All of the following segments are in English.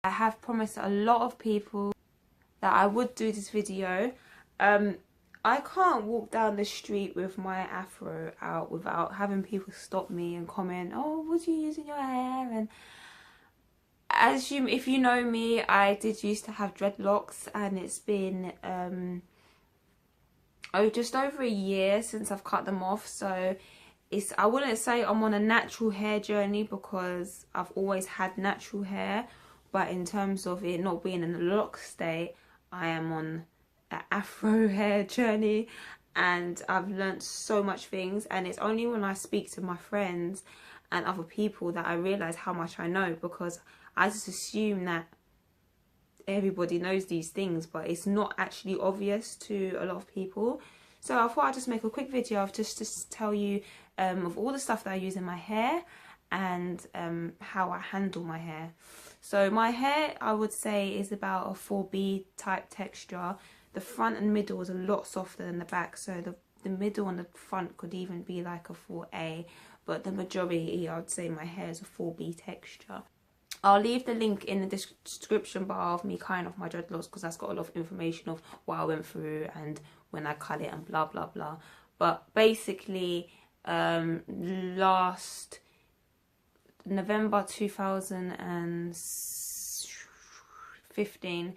I have promised a lot of people that I would do this video. I can't walk down the street with my afro out without having people stop me and comment, oh, what are you using your hair? And if you know me, I did used to have dreadlocks, and it's been just over a year since I've cut them off. So I wouldn't say I'm on a natural hair journey, because I've always had natural hair, but in terms of it not being in a lock state, I am on an afro hair journey, and I've learnt so much things. And it's only when I speak to my friends and other people that I realise how much I know, because I just assume that everybody knows these things, but it's not actually obvious to a lot of people. So I thought I'd just make a quick video of just to tell you of all the stuff that I use in my hair, and how I handle my hair. So my hair, I would say, is about a 4B type texture. The front and middle is a lot softer than the back, so the middle and the front could even be like a 4A, but the majority, I would say my hair is a 4B texture. I'll leave the link in the description bar of me cutting off my dreadlocks, because that's got a lot of information of what I went through and when I cut it and blah blah blah. But basically, last November 2015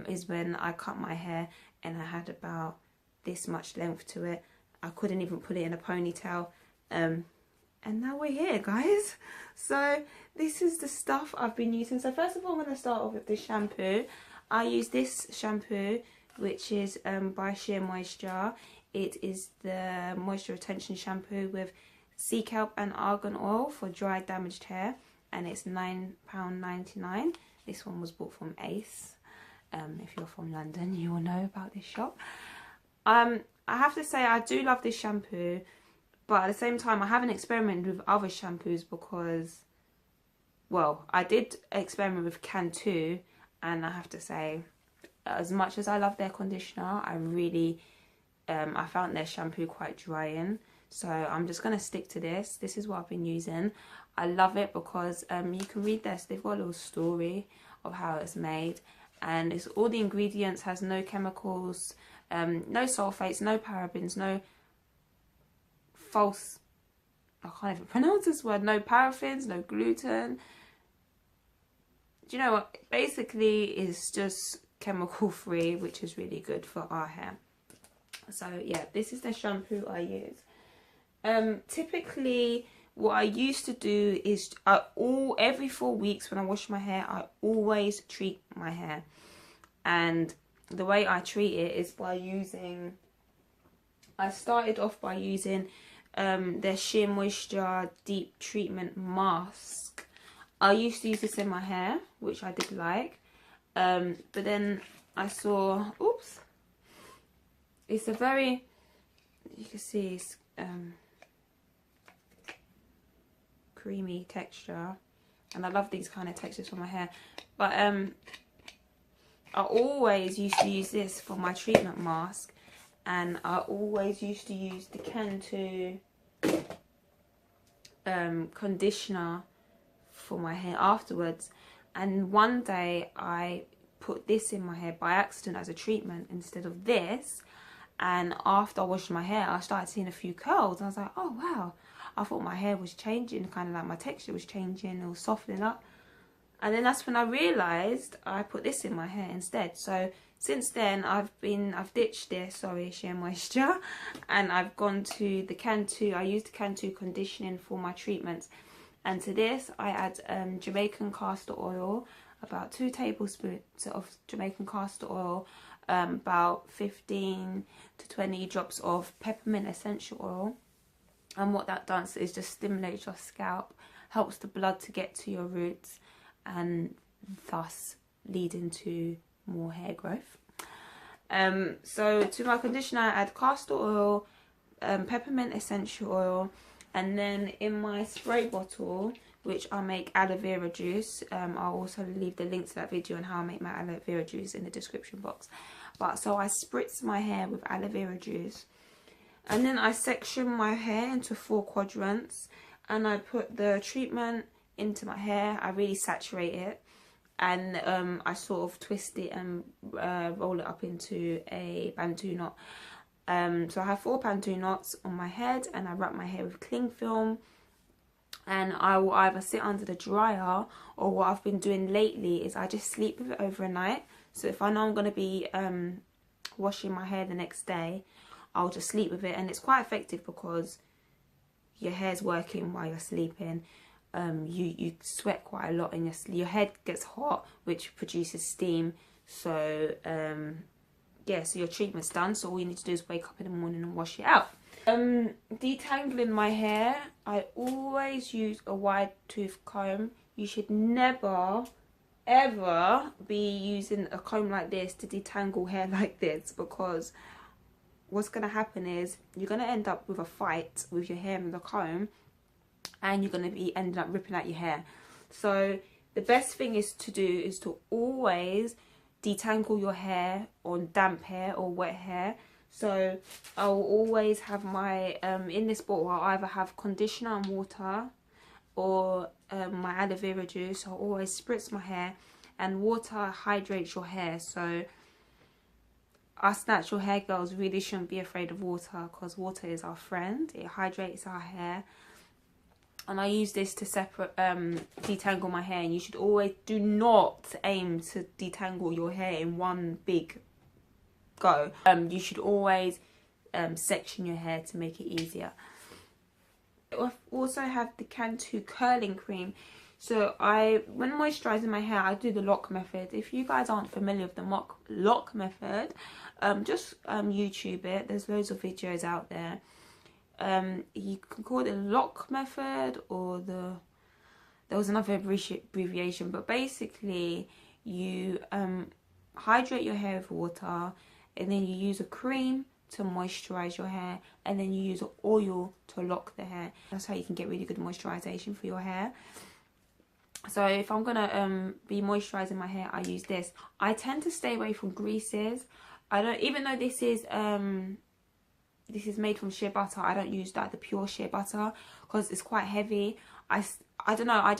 is when I cut my hair, and I had about this much length to it. I couldn't even put it in a ponytail, and now we're here, guys. So this is the stuff I've been using. So first of all, I'm going to start off with this shampoo. I use this shampoo, which is by Shea Moisture. It is the moisture retention shampoo with sea kelp and argan oil for dry damaged hair, and it's £9.99. This one was bought from Ace. If you're from London, you will know about this shop. I have to say, I do love this shampoo, but at the same time, I haven't experimented with other shampoos because, well, I did experiment with Cantu, and I have to say, as much as I love their conditioner, I found their shampoo quite drying. So I'm just going to stick to this. This is what I've been using. I love it because you can read this. They've got a little story of how it's made. And it's all the ingredients, has no chemicals, no sulfates, no parabens, no false, I can't even pronounce this word, no paraffins, no gluten. Do you know what? Basically, it's just chemical free, which is really good for our hair. So yeah, this is the shampoo I use. Typically, what I used to do is every 4 weeks when I wash my hair, I always treat my hair. And the way I treat it is by using, I started off by using their Shea Moisture Deep Treatment Mask. I used to use this in my hair, which I did like. But then I saw, oops, it's a very, you can see it's creamy texture, and I love these kind of textures for my hair. But I always used to use this for my treatment mask, and I always used to use the Cantu conditioner for my hair afterwards. And one day I put this in my hair by accident as a treatment instead of this, and after I washed my hair, I started seeing a few curls. I was like, oh wow, I thought my hair was changing, kind of like my texture was changing, it was softening up. And then that's when I realised I put this in my hair instead. So since then I've ditched this, Shea Moisture, and I've gone to the Cantu. I use the Cantu conditioning for my treatments, and to this I add Jamaican castor oil, about 2 tablespoons of Jamaican castor oil, about 15 to 20 drops of peppermint essential oil. And what that does is just stimulates your scalp, helps the blood to get to your roots, and thus leading to more hair growth. So to my conditioner, I add castor oil, peppermint essential oil, and then in my spray bottle, which I make aloe vera juice, I'll also leave the link to that video on how I make my aloe vera juice in the description box. But so I spritz my hair with aloe vera juice, and then I section my hair into 4 quadrants, and I put the treatment into my hair. I really saturate it, and I sort of twist it and roll it up into a Bantu knot. So I have 4 Bantu knots on my head, and I wrap my hair with cling film, and I will either sit under the dryer, or what I've been doing lately is I just sleep with it overnight. So if I know I'm going to be washing my hair the next day, I'll just sleep with it, and it's quite effective because your hair's working while you're sleeping. You sweat quite a lot, and your head gets hot, which produces steam. So yeah, so your treatment's done. So all you need to do is wake up in the morning and wash it out. Detangling my hair, I always use a wide tooth comb. You should never ever be using a comb like this to detangle hair like this, because what's going to happen is you're going to end up with a fight with your hair and the comb, and you're going to be ending up ripping out your hair. So the best thing is to always detangle your hair on damp hair or wet hair. So I will always have my in this bottle, I'll either have conditioner and water, or my aloe vera juice. I'll always spritz my hair, and water hydrates your hair. So us natural hair girls really shouldn't be afraid of water, because water is our friend. It hydrates our hair. And I use this to detangle my hair. And you should always do not aim to detangle your hair in one big go. You should always section your hair to make it easier. I also have the Cantu curling cream. So when moisturizing my hair, I do the lock method. If you guys aren't familiar with the lock method, just YouTube it. There's loads of videos out there. You can call it the lock method, or there was another abbreviation, but basically you hydrate your hair with water, and then you use a cream to moisturize your hair, and then you use an oil to lock the hair. That's how you can get really good moisturization for your hair. So if I'm gonna be moisturizing my hair, I use this. I tend to stay away from greases. I don't, even though this is made from shea butter, I don't use like the pure shea butter, because it's quite heavy. I don't know,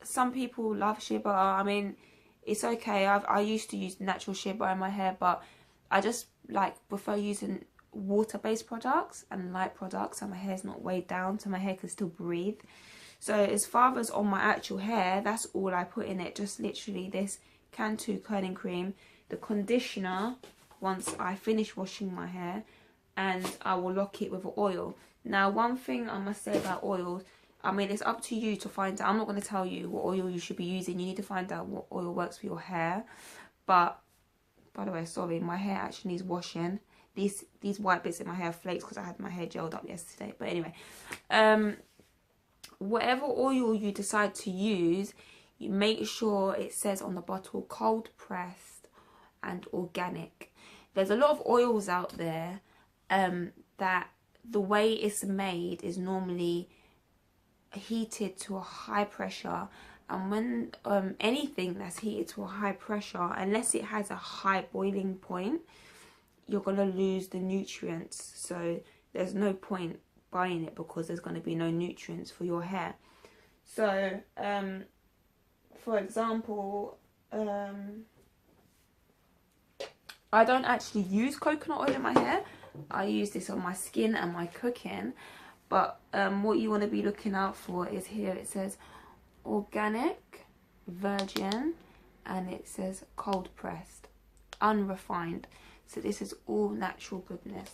some people love shea butter. I mean, it's okay. I used to use natural shea butter in my hair, but I just prefer using water-based products and light products, so my hair's not weighed down, so my hair can still breathe. So as far as on my actual hair, that's all I put in it. Just literally this Cantu curling cream, the conditioner once I finish washing my hair, and I will lock it with oil. Now, one thing I must say about oils, I mean, it's up to you to find out. I'm not going to tell you what oil you should be using. You need to find out what oil works for your hair. But by the way, sorry, my hair actually needs washing. These white bits in my hair flakes because I had my hair gelled up yesterday. But anyway, whatever oil you decide to use, you make sure it says on the bottle cold pressed and organic. There's a lot of oils out there that the way it's made is normally heated to a high pressure, and when anything that's heated to a high pressure, unless it has a high boiling point, you're gonna lose the nutrients. So there's no point buying it, because there's going to be no nutrients for your hair. So for example, I don't actually use coconut oil in my hair. I use this on my skin and my cooking. But what you want to be looking out for is here. It says organic, virgin, and it says cold pressed, unrefined. So this is all natural goodness.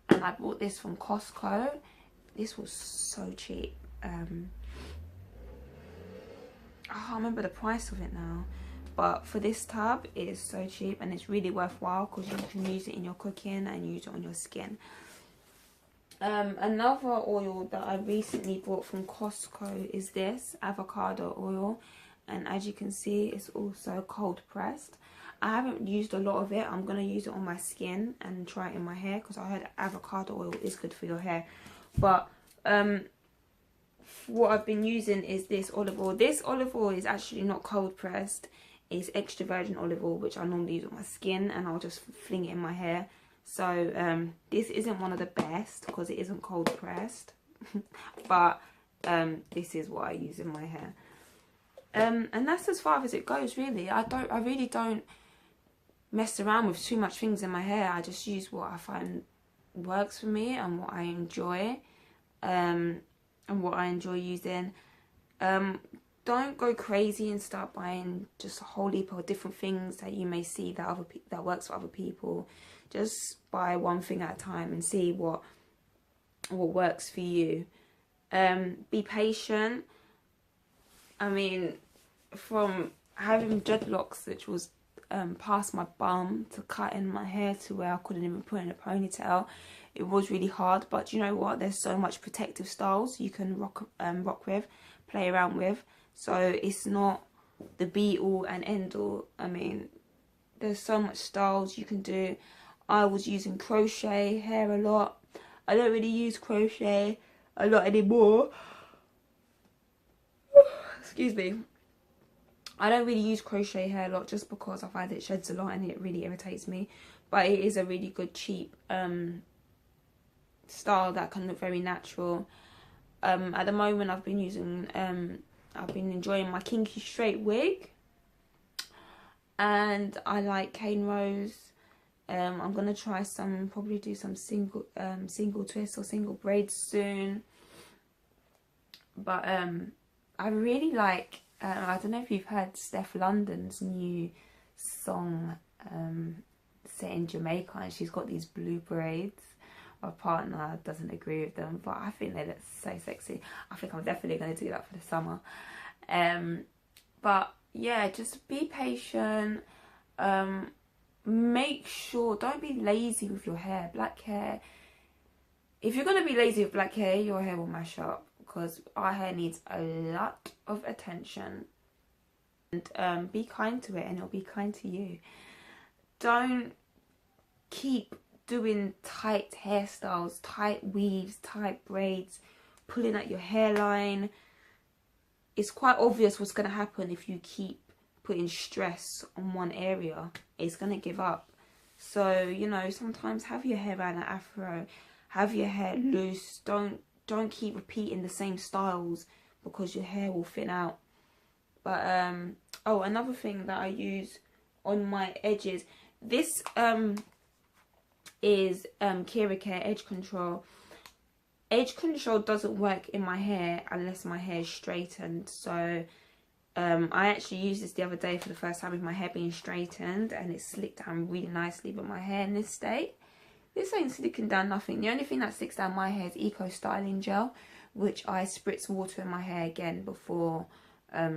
And I bought this from Costco. This was so cheap. I can't remember the price of it now. But for this tub, it is so cheap, and it's really worthwhile because you can use it in your cooking and use it on your skin. Another oil that I recently bought from Costco is this avocado oil, and as you can see, it's also cold pressed. I haven't used a lot of it. I'm going to use it on my skin and try it in my hair, because I heard avocado oil is good for your hair. But what I've been using is this olive oil. This olive oil is actually not cold pressed. It's extra virgin olive oil, which I normally use on my skin, and I'll just fling it in my hair. So this isn't one of the best because it isn't cold pressed. But this is what I use in my hair. And that's as far as it goes, really. I really don't mess around with too much things in my hair. I just use what I find works for me and what I enjoy, and what I enjoy using. Don't go crazy and start buying just a whole heap of different things that you may see that works for other people. Just buy one thing at a time and see what works for you. Be patient. I mean, from having dreadlocks, which was past my bum, to cutting my hair to where I couldn't even put in a ponytail, it was really hard. But you know what? There's so much protective styles you can rock with, play around with. So it's not the be all and end all. I mean, there's so much styles you can do. I was using crochet hair a lot. I don't really use crochet a lot anymore. Excuse me. I don't really use crochet hair a lot just because I find it sheds a lot and it really irritates me. But it is a really good cheap style that can look very natural. At the moment I've been using I've been enjoying my kinky straight wig, and I like cane rows. I'm gonna try probably do some single twists or single braids soon. But I really like, I don't know if you've heard Steph London's new song set in Jamaica, and she's got these blue braids. My partner doesn't agree with them, but I think they look so sexy. I think I'm definitely going to do that for the summer. But yeah, just be patient. Make sure, don't be lazy with your hair. Black hair, if you're going to be lazy with black hair, your hair will mash up, because our hair needs a lot of attention. And be kind to it and it'll be kind to you. Don't keep doing tight hairstyles, tight weaves, tight braids, pulling at your hairline. It's quite obvious what's going to happen if you keep putting stress on one area. It's going to give up. So, you know, sometimes have your hair around an afro, have your hair loose. Don't keep repeating the same styles, because your hair will thin out. But oh, another thing that I use on my edges, this is Kira Care Edge Control. Edge Control doesn't work in my hair unless my hair is straightened. So I actually used this the other day for the first time with my hair being straightened, and it slicked down really nicely. But my hair in this state, this ain't slicking down nothing. The only thing that slicks down my hair is Eco Styling Gel, which I spritz water in my hair again before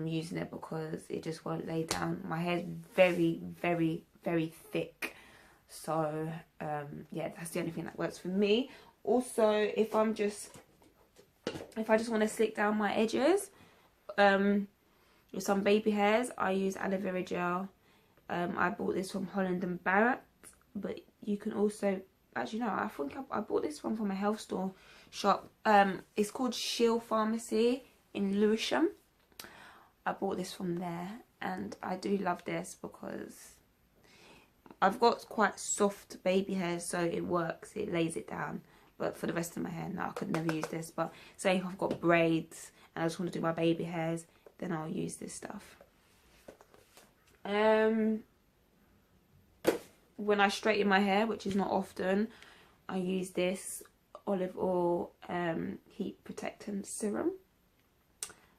using it, because it just won't lay down. My hair is very, very, very thick. So yeah, that's the only thing that works for me. Also, if I just want to slick down my edges with some baby hairs, I use aloe vera gel. I bought this from Holland and Barrett, but you can also, actually no, I think I bought this one from a health store shop. It's called Shea Pharmacy in Lewisham. I bought this from there, and I do love this because I've got quite soft baby hair, so it works, it lays it down. But for the rest of my hair, no, I could never use this. But say if I've got braids and I just want to do my baby hairs, then I'll use this stuff. When I straighten my hair, which is not often, I use this olive oil heat protectant serum.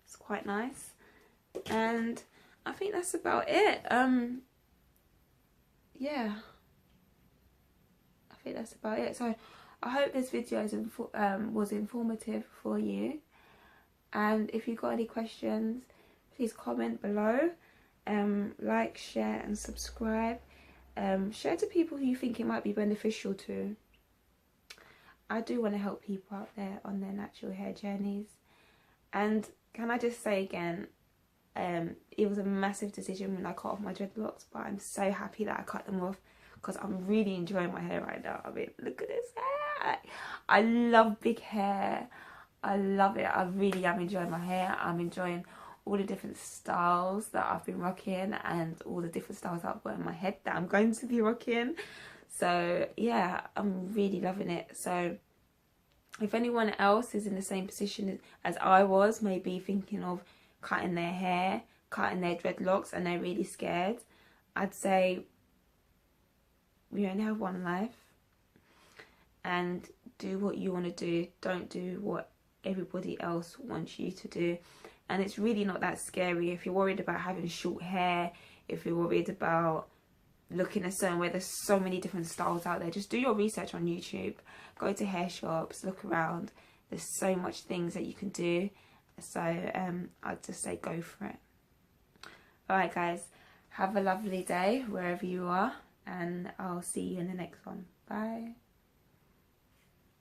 It's quite nice. And I think that's about it. Yeah, I think that's about it. So I hope this video was informative for you, and if you've got any questions, please comment below. Like, share and subscribe. Share to people who you think it might be beneficial to. I do want to help people out there on their natural hair journeys. And can I just say again, it was a massive decision when I cut off my dreadlocks, but I'm so happy that I cut them off, because I'm really enjoying my hair right now. I mean, look at this hair. I love big hair. I love it. I really am enjoying my hair. I'm enjoying all the different styles that I've been rocking, and all the different styles that I've got in my head that I'm going to be rocking. So yeah, I'm really loving it. So if anyone else is in the same position as I was, maybe thinking of cutting their hair, cutting their dreadlocks and they're really scared, I'd say we only have one life, and do what you want to do. Don't do what everybody else wants you to do. And it's really not that scary. If you're worried about having short hair, if you're worried about looking a certain way, there's so many different styles out there. Just do your research on YouTube, go to hair shops, look around. There's so much things that you can do. So I'd just say go for it. Alright guys, have a lovely day wherever you are, and I'll see you in the next one. Bye.